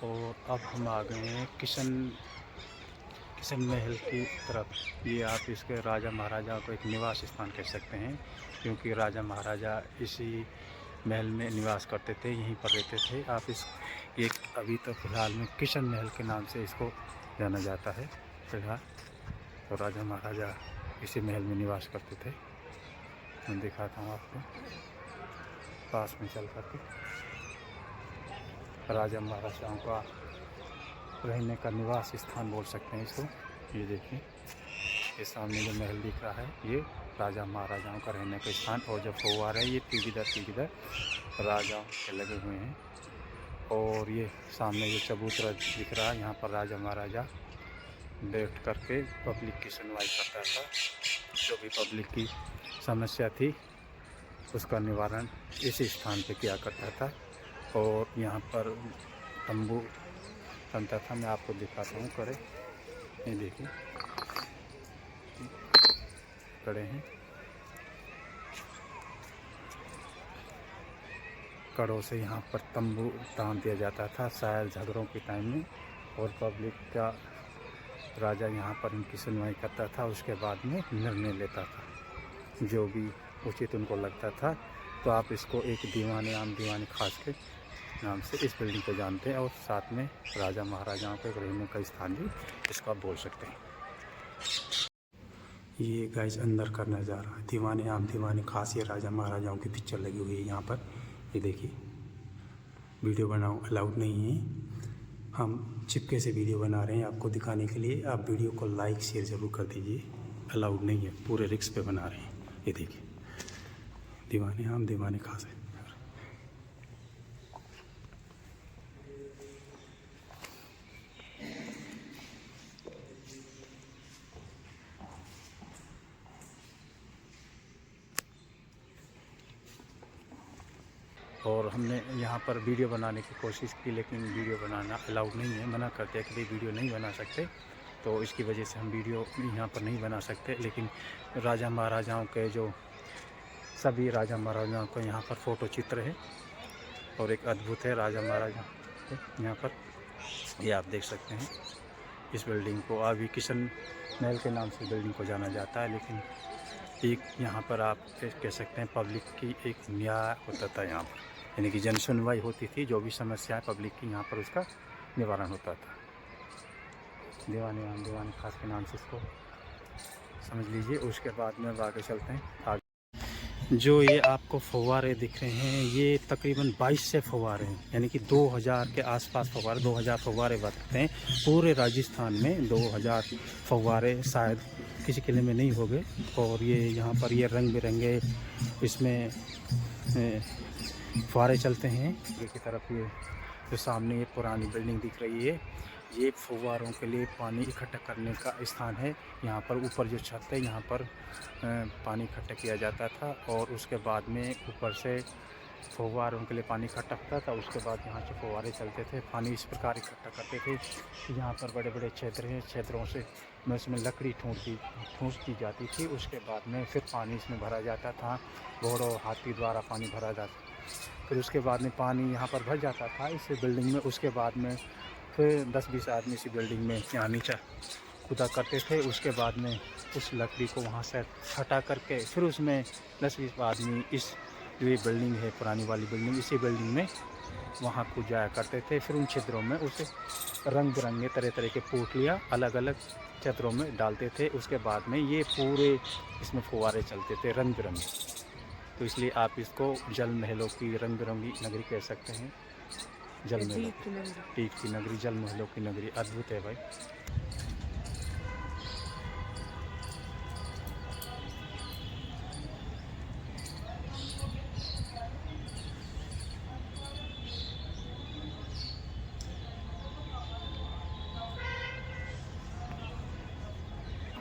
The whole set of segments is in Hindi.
और अब हम आ गए हैं किशन किशन महल की तरफ। ये आप इसके राजा महाराजा को एक निवास स्थान कह सकते हैं, क्योंकि राजा महाराजा इसी महल में निवास करते थे, यहीं पर रहते थे। आप इस एक अभी तो फिलहाल में किशन महल के नाम से इसको जाना जाता है फिलहाल। तो राजा महाराजा इसी महल में निवास करते थे। मैं दिखाता हूँ आपको पास में चल करके। राजा महाराजाओं का रहने का निवास स्थान बोल सकते हैं इसको। ये देखिए, ये सामने जो महल दिख रहा है ये राजा महाराजाओं का रहने का स्थान। और जो फव्वारे हैं ये तीर राजाओं के लगे हुए हैं। और ये सामने जो चबूतरा दिख रहा है, यहाँ पर राजा महाराजा बैठ करके पब्लिक की सुनवाई करता था। जो भी पब्लिक की समस्या थी उसका निवारण इसी स्थान पे किया करता था। और यहाँ पर तंबू बनता था। मैं आपको दिखाता हूँ करे। ये देखिए खड़े हैं, कड़ों से यहाँ पर तंबू तान दिया जाता था शायद झगड़ों के टाइम में। और पब्लिक का राजा यहाँ पर इनकी सुनवाई करता था, उसके बाद में निर्णय लेता था जो भी उचित उनको लगता था। तो आप इसको एक दीवाने आम दीवाने खास के नाम से इस बिल्डिंग को जानते हैं। और साथ में राजा महाराजाओं के रहने का स्थान भी इसको आप बोल सकते हैं। ये गाइस अंदर का नज़ारा है, दीवाने आम दीवाने खास। ये राजा महाराजाओं की पिक्चर लगी हुई है यहाँ पर। ये देखिए, वीडियो बनाओ अलाउड नहीं है, हम चिपके से वीडियो बना रहे हैं आपको दिखाने के लिए। आप वीडियो को लाइक शेयर ज़रूर कर दीजिए, अलाउड नहीं है, पूरे रिस्क पे बना रहे हैं। ये देखिए, दीवाने आम दीवाने खास है। और हमने यहाँ पर वीडियो बनाने की कोशिश की, लेकिन वीडियो बनाना अलाउड नहीं है, मना करते हैं कि भाई वीडियो नहीं बना सकते। तो इसकी वजह से हम वीडियो यहाँ पर नहीं बना सकते। लेकिन राजा महाराजाओं के जो सभी राजा महाराजाओं का यहाँ पर फ़ोटो चित्र है और एक अद्भुत है राजा महाराजा यहाँ पर। ये आप देख सकते हैं इस बिल्डिंग को अभी किशन महल के नाम से बिल्डिंग को जाना जाता है। लेकिन एक यहाँ पर आप कह सकते हैं पब्लिक की एक न्याय होता था यहाँ पर, यानी कि जन सुनवाई होती थी। जो भी समस्या है पब्लिक की यहाँ पर उसका निवारण होता था। दीवाने आम दीवाने खास के नाम से इसको समझ लीजिए। उसके बाद में आगे चलते हैं आगे। जो ये आपको फव्वारे दिख रहे हैं ये तकरीबन 22 से फव्वारे हैं, यानी कि 2000 के आसपास फव्वारे, 2000 फव्वारे बरतते हैं पूरे राजस्थान में। 2000 फव्वारे शायद किसी किले में नहीं हो गए। और ये यहाँ पर ये रंग बिरंगे इसमें फव्वारे चलते हैं। ये की तरफ ये जो सामने ये पुरानी बिल्डिंग दिख रही है, ये फव्वारों के लिए पानी इकट्ठा करने का स्थान है। यहाँ पर ऊपर जो छत है यहाँ पर पानी इकट्ठा किया जाता था। और उसके बाद में ऊपर से फव्वारों के लिए पानी इकट्ठा होता था। उसके बाद यहाँ से फव्वारे चलते थे, पानी इस प्रकार इकट्ठा करते थे। यहाँ पर बड़े बड़े क्षेत्र हैं, क्षेत्रों से में उसमें लकड़ी ठूँस दी जाती थी। उसके बाद में फिर पानी इसमें भरा जाता था, घोड़ों हाथी द्वारा पानी भरा जाता। फिर उसके बाद में पानी यहाँ पर भर जाता था इस बिल्डिंग में। उसके बाद में फिर 10-20 आदमी इसी बिल्डिंग में यहाँ नीचे खुदा करते थे। उसके बाद में उस लकड़ी को वहाँ से हटा करके फिर उसमें 10-20 आदमी इस जो ये बिल्डिंग है पुरानी वाली बिल्डिंग, इसी बिल्डिंग में वहाँ कूद जाया करते थे। फिर उन छिद्रों में उसे रंग बिरंगे तरह तरह के पोटलियाँ अलग अलग छिद्रों में डालते थे। उसके बाद में ये पूरे इसमें फव्वारे चलते थे रंग बिरंगे। तो इसलिए आप इसको जल महलों की रंग बिरंगी नगरी कह सकते हैं। जल महलों टीक की नगरी, जल महलों की नगरी। अद्भुत है भाई।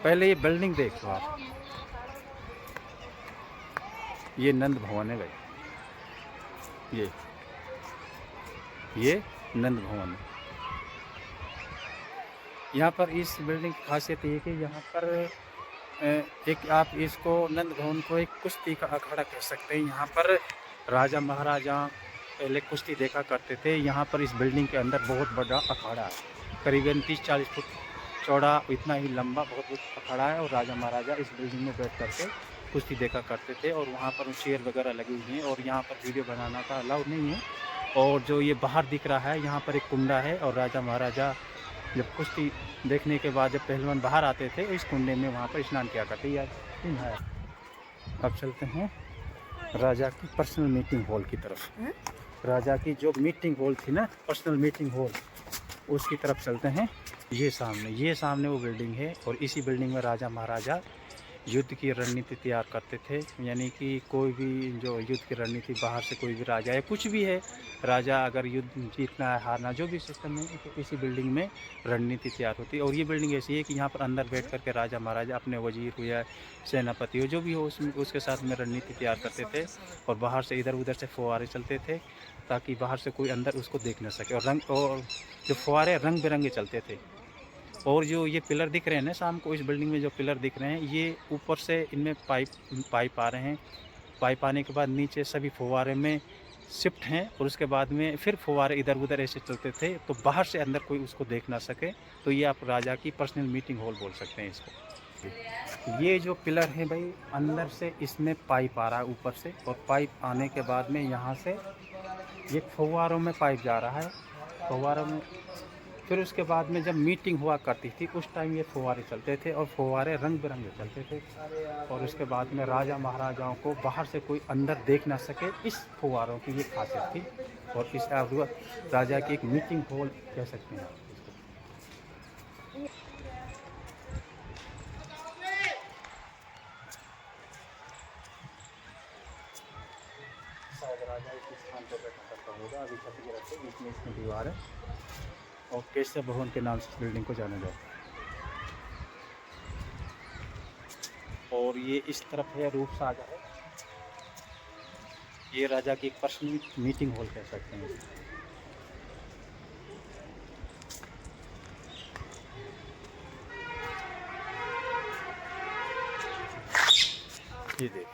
पहले ये बिल्डिंग देख लो आप, ये नंद भवन है भाई। ये नंद भवन है। यहाँ पर इस बिल्डिंग की खासियत ये है कि यहाँ पर एक आप इसको नंद भवन को एक कुश्ती का अखाड़ा कह सकते हैं। यहाँ पर राजा महाराजा पहले कुश्ती देखा करते थे। यहाँ पर इस बिल्डिंग के अंदर बहुत बड़ा अखाड़ा है, करीबन 30-40 फुट चौड़ा, इतना ही लंबा बहुत अखाड़ा है। और राजा महाराजा इस बिल्डिंग में बैठ करके कुश्ती देखा करते थे। और वहाँ पर चेयर वगैरह लगी हुई हैं और यहाँ पर वीडियो बनाना का अलाउड नहीं है। और जो ये बाहर दिख रहा है, यहाँ पर एक कुंडा है और राजा महाराजा जब कुश्ती देखने के बाद जब पहलवान बाहर आते थे इस कुंडे में वहाँ पर स्नान किया करते यार है। अब चलते हैं राजा की पर्सनल मीटिंग हॉल की तरफ। राजा की जो मीटिंग हॉल थी ना, पर्सनल मीटिंग हॉल, उसकी तरफ चलते हैं। ये सामने वो बिल्डिंग है और इसी बिल्डिंग में राजा महाराजा युद्ध की रणनीति तैयार करते थे। यानी कि कोई भी जो युद्ध की रणनीति, बाहर से कोई भी राजा या कुछ भी है, राजा अगर युद्ध जीतना है हारना जो भी सिस्टम है, तो इसी बिल्डिंग में रणनीति तैयार होती है। और ये बिल्डिंग ऐसी है कि यहाँ पर अंदर बैठ करके राजा महाराजा अपने वजीर हो या सेनापति हो जो भी हो उसके साथ में रणनीति तैयार करते थे। और बाहर से इधर उधर से फुहारे चलते थे ताकि बाहर से कोई अंदर उसको देख न सके। और जो फुहारे रंग बिरंगे चलते थे। और जो ये पिलर दिख रहे हैं ना शाम को, इस बिल्डिंग में जो पिलर दिख रहे हैं, ये ऊपर से इनमें पाइप आ रहे हैं। पाइप आने के बाद नीचे सभी फुहारे में शिफ्ट हैं और उसके बाद में फिर फुहारे इधर उधर ऐसे चलते थे तो बाहर से अंदर कोई उसको देख ना सके। तो ये आप राजा की पर्सनल मीटिंग हॉल बोल सकते हैं इसको। ये जो पिलर है भाई, अंदर से इसमें पाइप आ रहा है ऊपर से, और पाइप आने के बाद में यहाँ से ये फुहारों में पाइप जा रहा है, फुहारों में। फिर उसके बाद में जब मीटिंग हुआ करती थी उस टाइम ये फुहारे चलते थे और फुहारे रंग बिरंगे चलते थे। और उसके बाद में राजा महाराजाओं को बाहर से कोई अंदर देख ना सके, इस फुहारों की ये खासियत थी। और इस राजा की एक मीटिंग हॉल कह सकते हैं आप इसको। शायद राजा इस स्थान पर बैठा करता होगा। अभी छत के रखते बीच में इसमें दीवार है और केशव भवन के नाम से इस बिल्डिंग को जाना जाता है। और ये इस तरफ है रूप सागर है। ये राजा की एक पर्सनल मीटिंग हॉल कह सकते हैं। ये देख,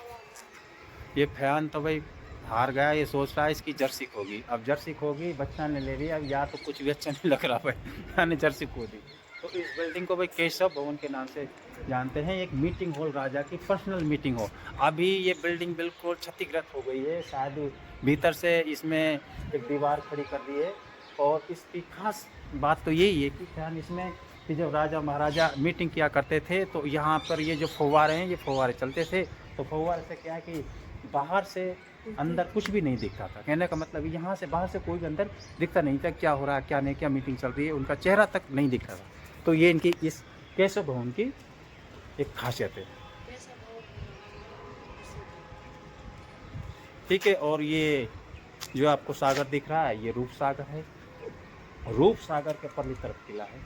ये फैन तो भाई हार गया, ये सोच रहा है इसकी जर्सी होगी। अब जर्सी होगी, बच्चा ने ले लिया, अब या तो कुछ भी अच्छा नहीं लग रहा भाई, यानी जर्सी खो दी। तो इस बिल्डिंग को भाई केशव भवन के नाम से जानते हैं। एक मीटिंग हॉल, राजा की पर्सनल मीटिंग हॉल। अभी ये बिल्डिंग बिल्कुल क्षतिग्रस्त हो गई है, शायद भीतर से इसमें एक दीवार खड़ी कर दी है। और इसकी खास बात तो यही है कि फैन इसमें कि जब राजा महाराजा मीटिंग किया करते थे तो यहाँ पर ये जो फव्वारे हैं, ये फव्वारे चलते थे। तो फव्वारे से क्या है कि बाहर से अंदर कुछ भी नहीं दिखता था। कहने का मतलब यहाँ से बाहर से कोई भी अंदर दिखता नहीं था, क्या हो रहा है क्या नहीं, क्या मीटिंग चल रही है, उनका चेहरा तक नहीं दिखता था। तो ये इनकी इस केशव भवन की एक खासियत है। ठीक है। और ये जो आपको सागर दिख रहा है, ये रूप सागर है। रूप सागर के परली तरफ किला है।